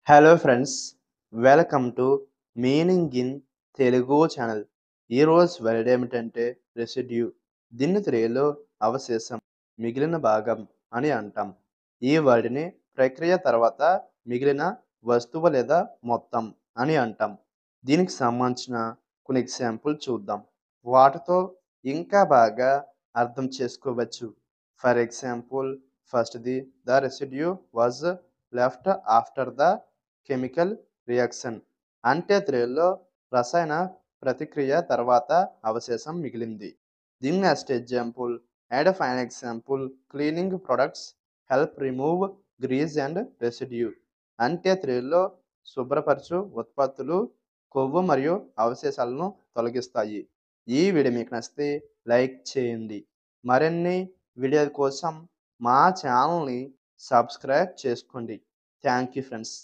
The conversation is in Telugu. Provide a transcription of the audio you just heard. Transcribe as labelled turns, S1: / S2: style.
S1: Hello friends, welcome to meaning in Telugu channel. ఈరోజు వర్డ్ ఏమిటంటే రెసిడ్యూ. దీన్ని తెలుగులో అవశేషం, మిగిలిన భాగం అని అంటాం. ఈ వర్డ్ని ప్రక్రియ తర్వాత మిగిలిన వస్తువు లేదా మొత్తం అని అంటాం. దీనికి సంబంధించిన కొన్ని ఎగ్జాంపుల్ చూద్దాం. వాటితో ఇంకా బాగా అర్థం చేసుకోవచ్చు. ఫర్ ఎగ్జాంపుల్, ఫస్ట్ది the residue was left after the chemical reaction. అంటే తెలుగులో రసాయన ప్రతిక్రియ తర్వాత అవశేషం మిగిలింది. దీని next example, add fine example, cleaning products help remove grease and residue. అంటే తెలుగులో శుభ్రపరచు ఉత్పత్తులు కొవ్వు మరియు అవశేషాలను తొలగిస్తాయి. ఈ వీడియో మీకు నచ్చితే లైక్ చేయండి. మరిన్ని వీడియోల కోసం మా ఛానల్ని సబ్స్క్రైబ్ చేసుకోండి. Thank you friends.